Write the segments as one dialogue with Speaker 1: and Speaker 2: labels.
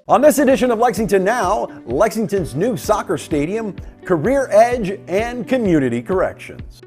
Speaker 1: On this edition of Lexington Now, Lexington's new soccer stadium, career edge, and community corrections.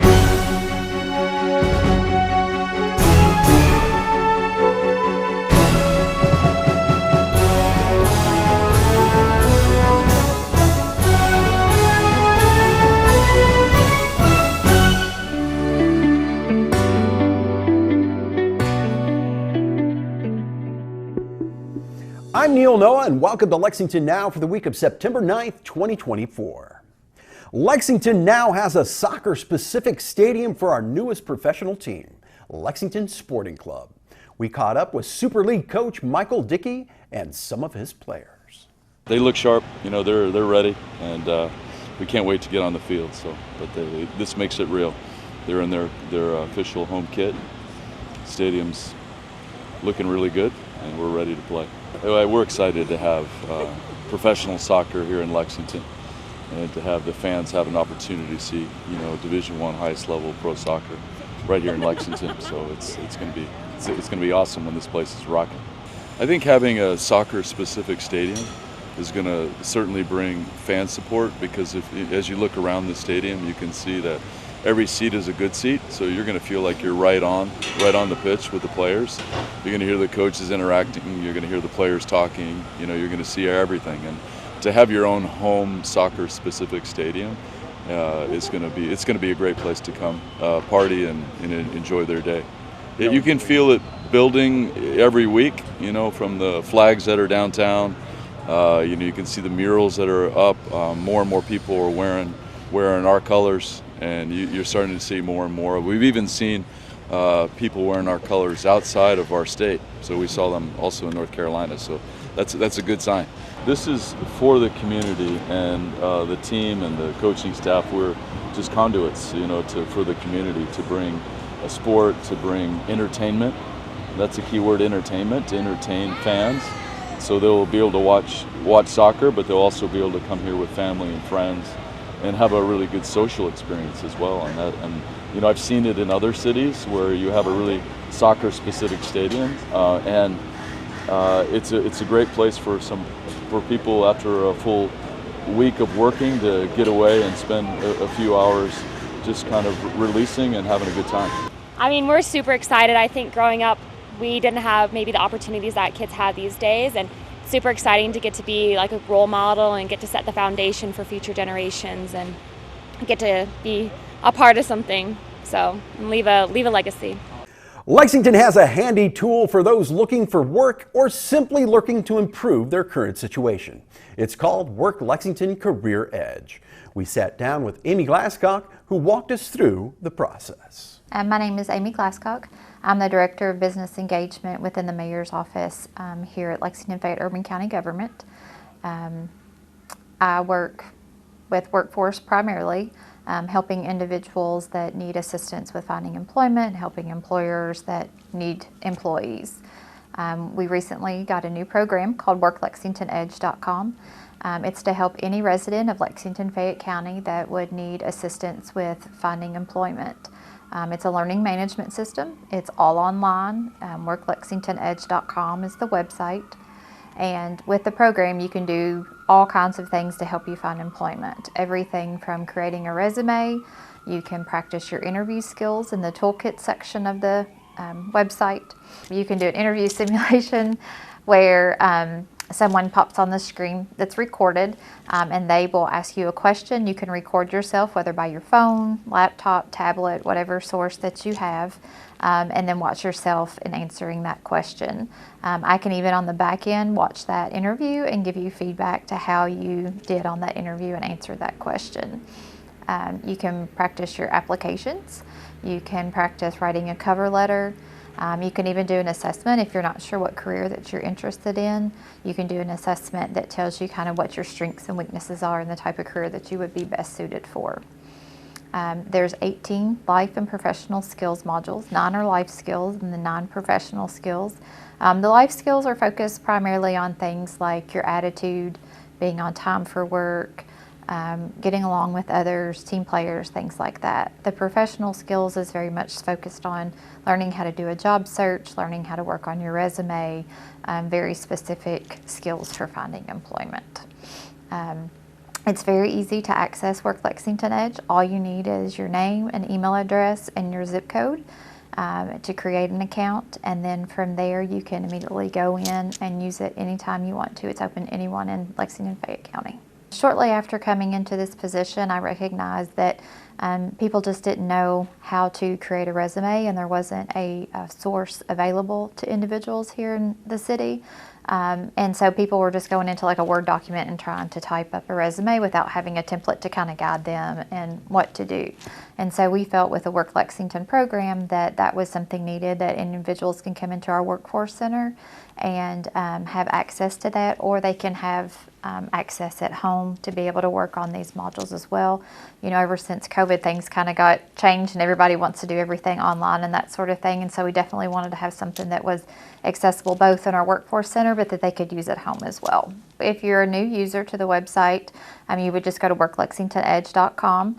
Speaker 1: I'm Neil Noah, and welcome to Lexington Now for the week of September 9th, 2024. Lexington now has a soccer-specific stadium for our newest professional team, Lexington Sporting Club. We caught up with Super League coach Michael Dickey and some of his players.
Speaker 2: They look sharp, they're ready, and we can't wait to get on the field. But this makes it real. They're in their official home kit. Stadium's looking really good, and we're ready to play. We're excited to have professional soccer here in Lexington, and to have the fans have an opportunity to see, Division I highest level pro soccer right here in Lexington. So it's going to be awesome when this place is rocking. I think having a soccer-specific stadium is going to certainly bring fan support, because as you look around the stadium, you can see that every seat is a good seat, so you're going to feel like you're right on the pitch with the players. You're going to hear the coaches interacting, you're going to hear the players talking, you're going to see everything. And to have your own home soccer-specific stadium it's going to be a great place to come party and enjoy their day. You can feel it building every week, from the flags that are downtown. You can see the murals that are up. More and more people are wearing our colors, and you're starting to see more and more. We've even seen people wearing our colors outside of our state, so we saw them also in North Carolina, so that's a good sign. This is for the community, and the team and the coaching staff, we're just conduits, for the community, to bring a sport, to bring entertainment. That's a key word, entertainment, to entertain fans, so they'll be able to watch soccer, but they'll also be able to come here with family and friends and have a really good social experience as well on that. And I've seen it in other cities where you have a really soccer-specific stadium, and it's a great place for people after a full week of working to get away and spend a few hours just kind of releasing and having a good time.
Speaker 3: I mean, we're super excited. I think growing up, we didn't have maybe the opportunities that kids have these days, and super exciting to get to be like a role model and get to set the foundation for future generations and get to be a part of something, so leave a legacy.
Speaker 1: Lexington has a handy tool for those looking for work or simply looking to improve their current situation. It's called Work Lexington Career Edge. We sat down with Amy Glasscock, who walked us through the process.
Speaker 4: My name is Amy Glasscock. I'm the Director of Business Engagement within the Mayor's Office here at Lexington Fayette Urban County Government. I work with workforce primarily, helping individuals that need assistance with finding employment, helping employers that need employees. We recently got a new program called WorkLexingtonEdge.com. It's to help any resident of Lexington Fayette County that would need assistance with finding employment. It's a learning management system. It's all online. WorkLexingtonEdge.com is the website. And with the program, you can do all kinds of things to help you find employment. Everything from creating a resume, you can practice your interview skills in the toolkit section of the website. You can do an interview simulation where someone pops on the screen that's recorded, and they will ask you a question. You can record yourself, whether by your phone, laptop, tablet, whatever source that you have, and then watch yourself in answering that question. I can even on the back end watch that interview and give you feedback to how you did on that interview and answer that question. You can practice your applications. You can practice writing a cover letter. You can even do an assessment if you're not sure what career that you're interested in. You can do an assessment that tells you kind of what your strengths and weaknesses are and the type of career that you would be best suited for. There's 18 life and professional skills modules. 9 are life skills and the 9 professional skills. The life skills are focused primarily on things like your attitude, being on time for work, getting along with others, team players, things like that. The professional skills is very much focused on learning how to do a job search, learning how to work on your resume, very specific skills for finding employment. It's very easy to access Work Lexington Edge. All you need is your name, an email address, and your zip code to create an account, and then from there you can immediately go in and use it anytime you want to. It's open to anyone in Lexington Fayette County. Shortly after coming into this position, I recognized that people just didn't know how to create a resume, and there wasn't a source available to individuals here in the city. And so people were just going into like a Word document and trying to type up a resume without having a template to kind of guide them and what to do. And so we felt with the Work Lexington program that that was something needed, that individuals can come into our workforce center and have access to that, or they can have access at home to be able to work on these modules as well. You know, ever since COVID, things kind of got changed and everybody wants to do everything online and that sort of thing. And so we definitely wanted to have something that was accessible both in our workforce center, but that they could use at home as well. If you're a new user to the website, you would just go to worklexingtonedge.com.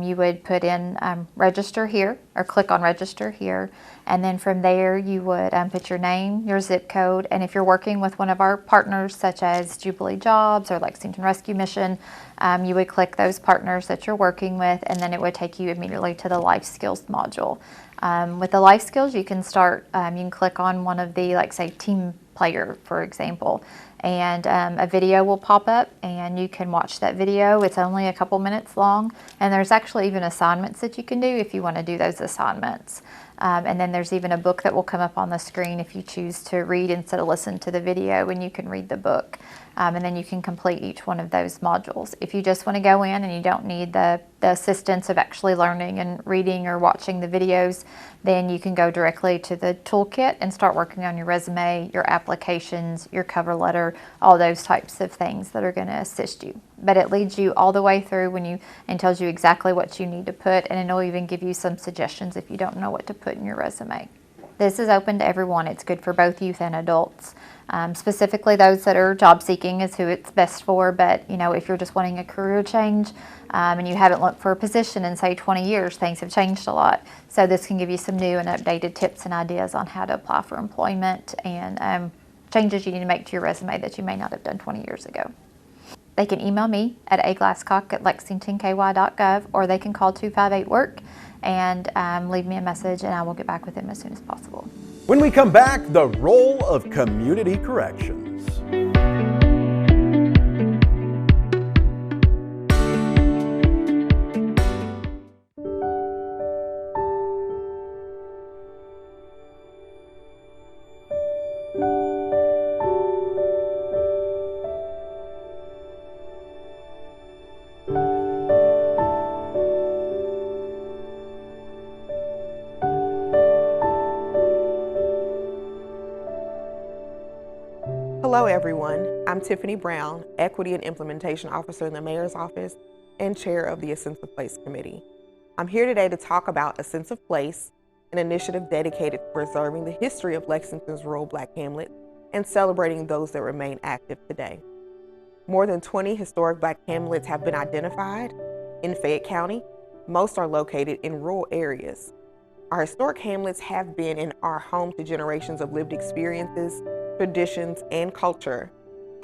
Speaker 4: You would put in register here, or click on register here, and then from there you would put your name, your zip code, and if you're working with one of our partners such as Jubilee Jobs or Lexington Rescue Mission, you would click those partners that you're working with, and then it would take you immediately to the life skills module. With the life skills, you can start, you can click on one of the, like say, team player, for example, and a video will pop up and you can watch that video. It's only a couple minutes long, and there's actually even assignments that you can do if you want to do those assignments. And then there's even a book that will come up on the screen if you choose to read instead of listen to the video, and you can read the book. And then you can complete each one of those modules. If you just want to go in and you don't need the assistance of actually learning and reading or watching the videos, then you can go directly to the toolkit and start working on your resume, your applications, your cover letter, all those types of things that are going to assist you. But it leads you all the way through and tells you exactly what you need to put, and it'll even give you some suggestions if you don't know what to put in your resume. This is open to everyone. It's good for both youth and adults. Specifically those that are job seeking is who it's best for, but you know, if you're just wanting a career change and you haven't looked for a position in say 20 years, things have changed a lot. So this can give you some new and updated tips and ideas on how to apply for employment and changes you need to make to your resume that you may not have done 20 years ago. They can email me at aglasscock@lexingtonky.gov, or they can call 258-WORK and leave me a message, and I will get back with them as soon as possible.
Speaker 1: When we come back, the role of community corrections.
Speaker 5: Hello everyone, I'm Tiffany Brown, Equity and Implementation Officer in the Mayor's Office and Chair of the A Sense of Place Committee. I'm here today to talk about A Sense of Place, an initiative dedicated to preserving the history of Lexington's rural Black hamlets and celebrating those that remain active today. More than 20 historic Black hamlets have been identified in Fayette County. Most are located in rural areas. Our historic hamlets have been and are home to generations of lived experiences, traditions, and culture.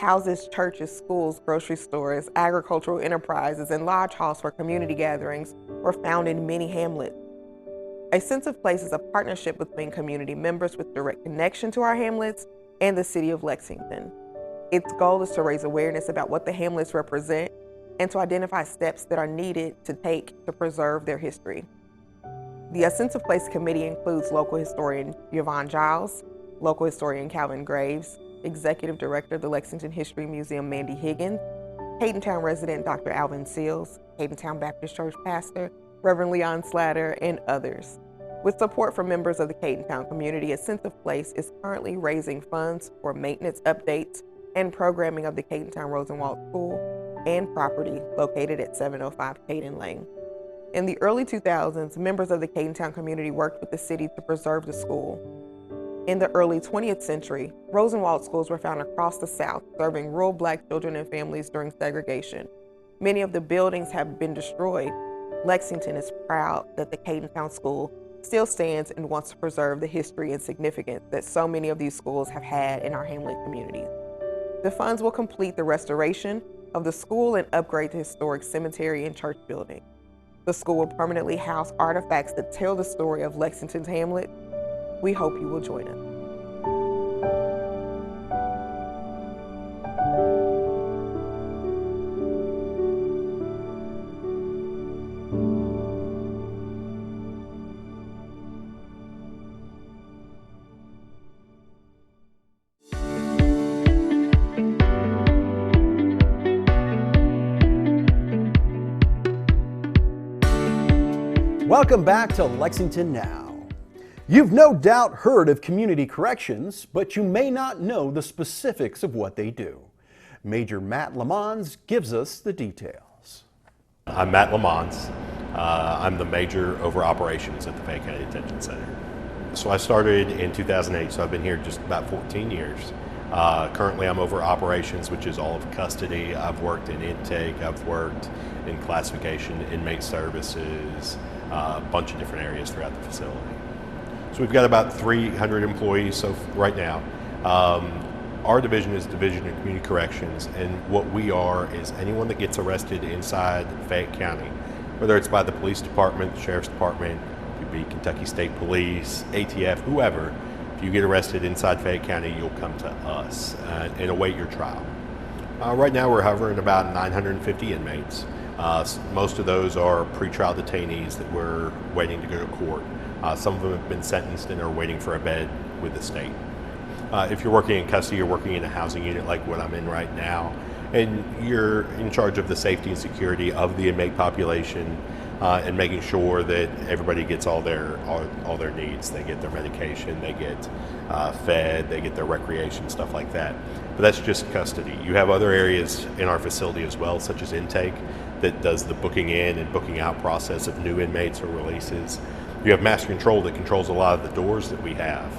Speaker 5: Houses, churches, schools, grocery stores, agricultural enterprises, and lodge halls for community gatherings were found in many hamlets. A Sense of Place is a partnership between community members with direct connection to our hamlets and the city of Lexington. Its goal is to raise awareness about what the hamlets represent and to identify steps that are needed to take to preserve their history. The A Sense of Place committee includes local historian Yvonne Giles, local historian Calvin Graves, Executive Director of the Lexington History Museum Mandy Higgins, Cadentown resident Dr. Alvin Seals, Cadentown Baptist Church pastor Reverend Leon Slatter, and others. With support from members of the Cadentown community, A Sense of Place is currently raising funds for maintenance updates and programming of the Cadentown Rosenwald School and property located at 705 Caden Lane. In the early 2000s, members of the Cadentown community worked with the city to preserve the school. In the early 20th century, Rosenwald schools were found across the South, serving rural Black children and families during segregation. Many of the buildings have been destroyed. Lexington is proud that the Cadentown School still stands and wants to preserve the history and significance that so many of these schools have had in our hamlet communities. The funds will complete the restoration of the school and upgrade the historic cemetery and church building. The school will permanently house artifacts that tell the story of Lexington's hamlet. We hope you will join us.
Speaker 1: Welcome back to Lexington Now. You've no doubt heard of community corrections, but you may not know the specifics of what they do. Major Matt Lamons gives us the details.
Speaker 6: I'm Matt Lamons. I'm the major over operations at the Fayette County Detention Center. So I started in 2008, so I've been here just about 14 years. Currently I'm over operations, which is all of custody. I've worked in intake, I've worked in classification, inmate services, a bunch of different areas throughout the facility. So we've got about 300 employees right now. Our division is Division of Community Corrections, and what we are is anyone that gets arrested inside Fayette County, whether it's by the police department, the sheriff's department, it could be Kentucky State Police, ATF, whoever. If you get arrested inside Fayette County, you'll come to us and await your trial. Right now we're hovering about 950 inmates. Most of those are pretrial detainees that we're waiting to go to court. Some of them have been sentenced and are waiting for a bed with the state. If you're working in custody, you're working in a housing unit like what I'm in right now, and you're in charge of the safety and security of the inmate population and making sure that everybody gets all their needs. They get their medication, they get fed, they get their recreation, stuff like that. But that's just custody. You have other areas in our facility as well, such as intake, that does the booking in and booking out process of new inmates or releases. You have master control that controls a lot of the doors that we have.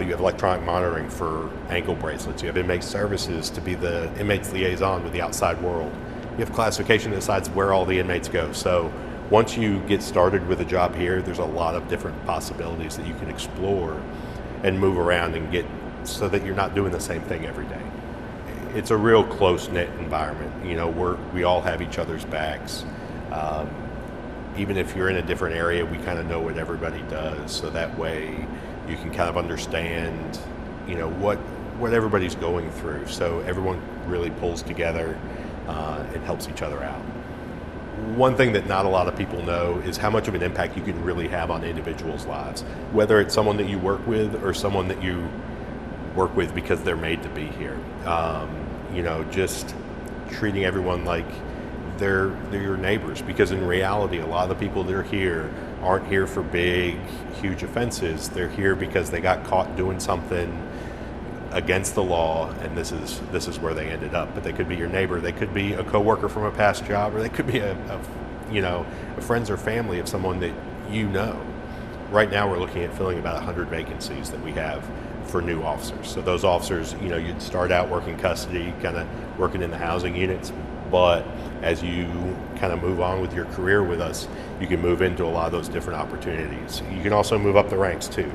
Speaker 6: You have electronic monitoring for ankle bracelets. You have inmate services to be the inmate's liaison with the outside world. You have classification that decides where all the inmates go. So once you get started with a job here, there's a lot of different possibilities that you can explore and move around and get so that you're not doing the same thing every day. It's a real close-knit environment. You know, we all have each other's backs. Even if you're in a different area, we kind of know what everybody does, so that way you can kind of understand, you know, what everybody's going through. So everyone really pulls together and helps each other out. One thing that not a lot of people know is how much of an impact you can really have on individuals' lives, whether it's someone that you work with or someone that you work with because they're made to be here. You know, just treating everyone like they're your neighbors, because in reality, a lot of the people that are here aren't here for big, huge offenses. They're here because they got caught doing something against the law, and this is where they ended up. But they could be your neighbor, they could be a coworker from a past job, or they could be a friends or family of someone that you know. Right now, we're looking at filling about 100 vacancies that we have for new officers. So those officers, you know, you'd start out working custody, kind of working in the housing units, but as you kind of move on with your career with us, you can move into a lot of those different opportunities. You can also move up the ranks too.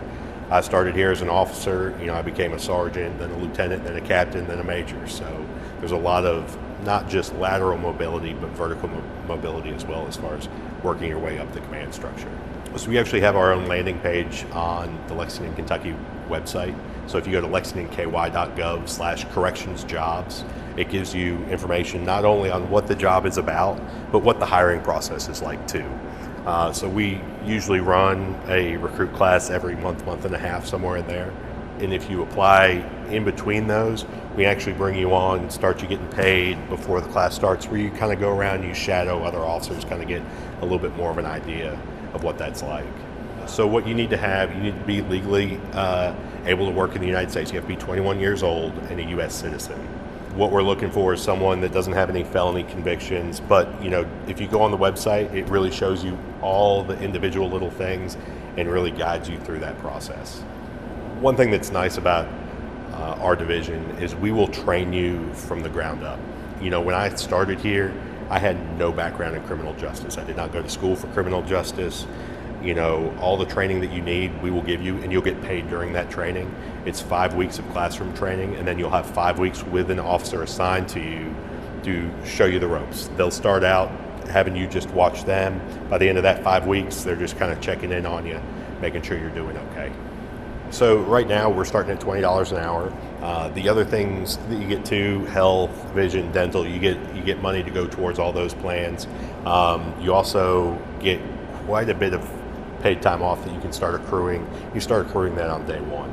Speaker 6: I started here as an officer, you know, I became a sergeant, then a lieutenant, then a captain, then a major. So there's a lot of not just lateral mobility, but vertical mobility as well, as far as working your way up the command structure. So we actually have our own landing page on the Lexington, Kentucky website. So if you go to lexingtonky.gov/correctionsjobs, it gives you information not only on what the job is about, but what the hiring process is like too. So we usually run a recruit class every month and a half, somewhere in there. And if you apply in between those, we actually bring you on, start you getting paid before the class starts, where you kind of go around, you shadow other officers, kind of get a little bit more of an idea of what that's like. So what you need to have, you need to be legally able to work in the United States. You have to be 21 years old and a U.S. citizen. What we're looking for is someone that doesn't have any felony convictions, but you know, if you go on the website, it really shows you all the individual little things and really guides you through that process. One thing that's nice about our division is we will train you from the ground up. You know, when I started here, I had no background in criminal justice. I did not go to school for criminal justice. You know, all the training that you need, we will give you, and you'll get paid during that training. It's 5 weeks of classroom training, and then you'll have 5 weeks with an officer assigned to you to show you the ropes. They'll start out having you just watch them. By the end of that 5 weeks, they're just kind of checking in on you, making sure you're doing okay. So right now we're starting at $20 an hour. The other things that you get to, health, vision, dental, you get money to go towards all those plans. You also get quite a bit of paid time off that you can start accruing. You start accruing that on day one.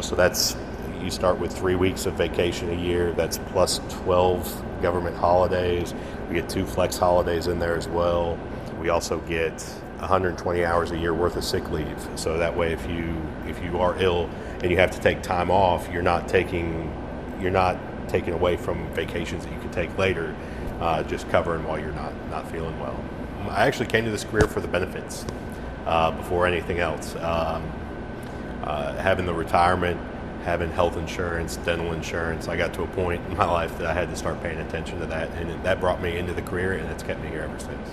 Speaker 6: So that's, you start with 3 weeks of vacation a year. That's plus 12 government holidays. We get 2 flex holidays in there as well. We also get 120 hours a year worth of sick leave. So that way, if you are ill and you have to take time off, you're not taking away from vacations that you can take later, just covering while you're not feeling well. I actually came to this career for the benefits before anything else. Having the retirement, having health insurance, dental insurance, I got to a point in my life that I had to start paying attention to that, and that brought me into the career, and it's kept me here ever since.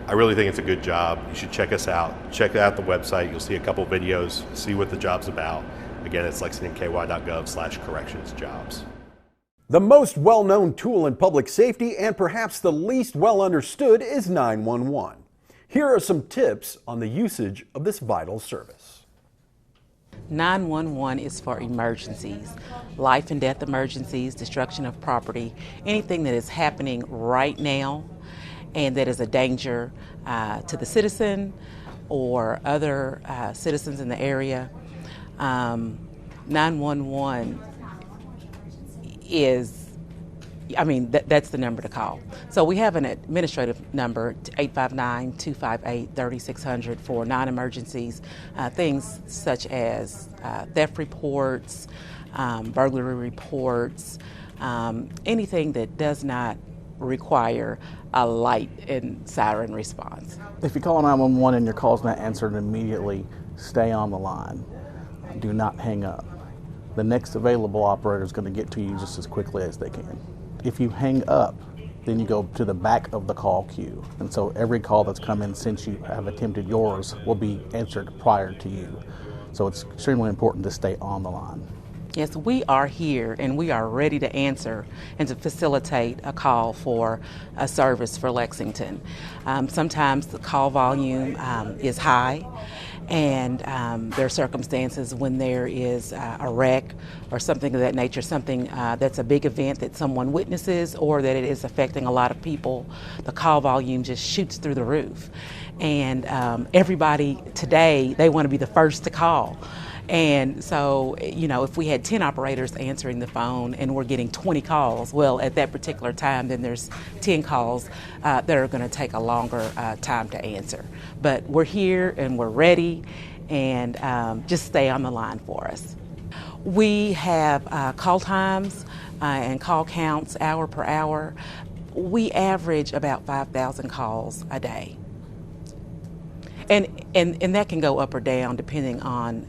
Speaker 6: I really think it's a good job. You should check us out. Check out the website. You'll see a couple videos, see what the job's about. Again, it's lexingtonky.gov/correctionsjobs.
Speaker 1: The most well-known tool in public safety and perhaps the least well understood is 911. Here are some tips on the usage of this vital service.
Speaker 7: 911 is for emergencies, life and death emergencies, destruction of property, anything that is happening right now and that is a danger to the citizen or other citizens in the area. 911 is, that's the number to call. So we have an administrative number, 859-258-3600 for non-emergencies, things such as theft reports, burglary reports, anything that does not require a light and siren response.
Speaker 8: If you call 911 and your call's not answered immediately, stay on the line. Do not hang up. The next available operator is going to get to you just as quickly as they can. If you hang up, then you go to the back of the call queue. And so every call that's come in since you have attempted yours will be answered prior to you. So it's extremely important to stay on the line.
Speaker 7: Yes, we are here and we are ready to answer and to facilitate a call for a service for Lexington. Sometimes the call volume is high, and there are circumstances when there is a wreck or something of that nature, something that's a big event that someone witnesses or that it is affecting a lot of people. The call volume just shoots through the roof. And everybody today, they want to be the first to call. And so, if we had 10 operators answering the phone and we're getting 20 calls, well, at that particular time, then there's 10 calls that are going to take a longer time to answer. But we're here and we're ready, and just stay on the line for us. We have call times and call counts hour per hour. We average about 5,000 calls a day. And that can go up or down depending on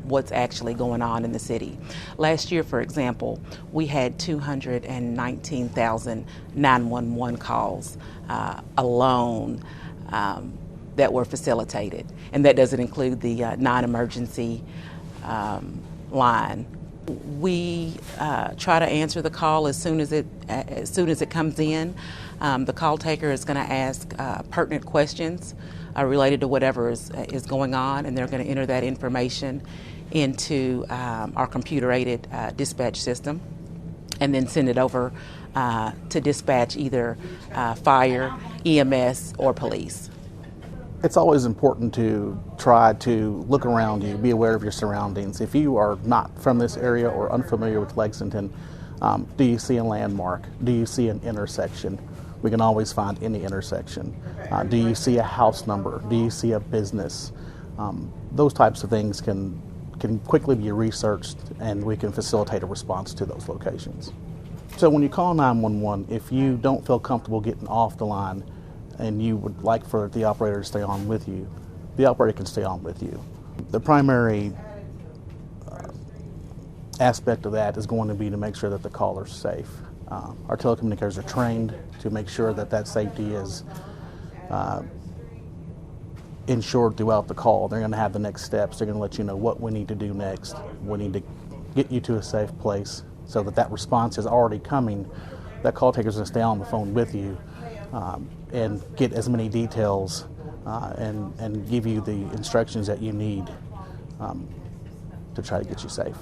Speaker 7: what's actually going on in the city. Last year, for example, we had 219,000 911 calls alone that were facilitated. And that doesn't include the non-emergency line. We try to answer the call as soon as it comes in. The call taker is going to ask pertinent questions related to whatever is going on, and they're going to enter that information into our computer-aided dispatch system and then send it over to dispatch either fire, EMS, or police.
Speaker 8: It's always important to try to look around you, be aware of your surroundings. If you are not from this area or unfamiliar with Lexington, do you see a landmark? Do you see an intersection? We can always find any intersection. Do you see a house number? Do you see a business? Those types of things can quickly be researched, and we can facilitate a response to those locations. So when you call 911, if you don't feel comfortable getting off the line and you would like for the operator to stay on with you, the operator can stay on with you. The primary aspect of that is going to be to make sure that the caller's safe. Our telecommunicators are trained to make sure that that safety is ensured throughout the call. They're going to have the next steps. They're going to let you know what we need to do next. We need to get you to a safe place so that that response is already coming. That call taker's going to stay on the phone with you and get as many details and give you the instructions that you need to try to get you safe.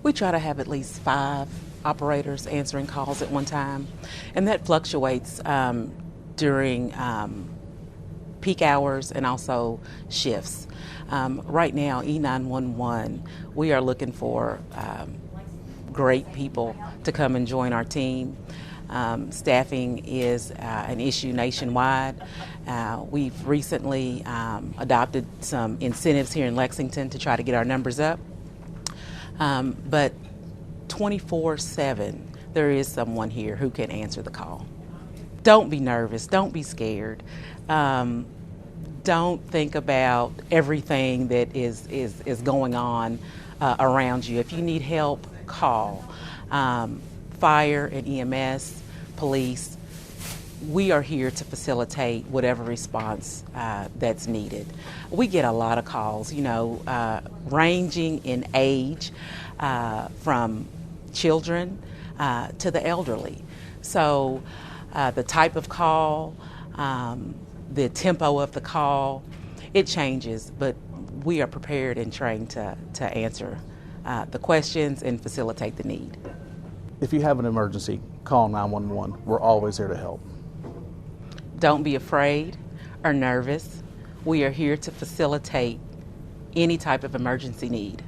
Speaker 7: We try to have at least 5 operators answering calls at one time, and that fluctuates during peak hours and also shifts. Right now, E911, we are looking for great people to come and join our team. Staffing is an issue nationwide. We've recently adopted some incentives here in Lexington to try to get our numbers up. But 24/7, there is someone here who can answer the call. Don't be nervous. Don't be scared. Don't think about everything that is going on around you. If you need help, call. Fire and EMS, police, we are here to facilitate whatever response that's needed. We get a lot of calls, ranging in age from children to the elderly. So the type of call, the tempo of the call, it changes, but we are prepared and trained to answer the questions and facilitate the need.
Speaker 8: If you have an emergency, call 911. We're always there to help.
Speaker 7: Don't be afraid or nervous. We are here to facilitate any type of emergency need.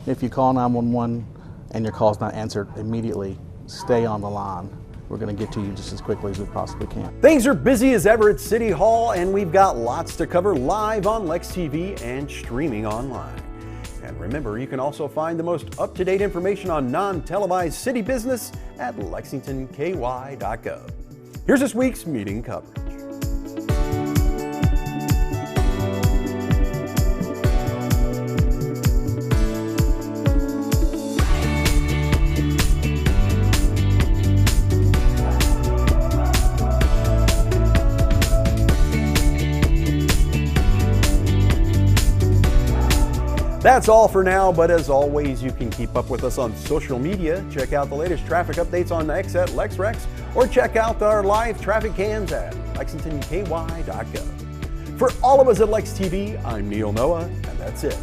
Speaker 8: If you call 911 and your call's not answered immediately, stay on the line. We're going to get to you just as quickly as we possibly can.
Speaker 1: Things are busy as ever at City Hall, and we've got lots to cover live on Lex TV and streaming online. And remember, you can also find the most up-to-date information on non-televised city business at lexingtonky.gov. Here's this week's meeting coverage. That's all for now, but as always, you can keep up with us on social media. Check out the latest traffic updates on X at LexRex, or check out our live traffic cams at lexingtonky.gov. For all of us at Lex TV, I'm Neil Noah, and that's it.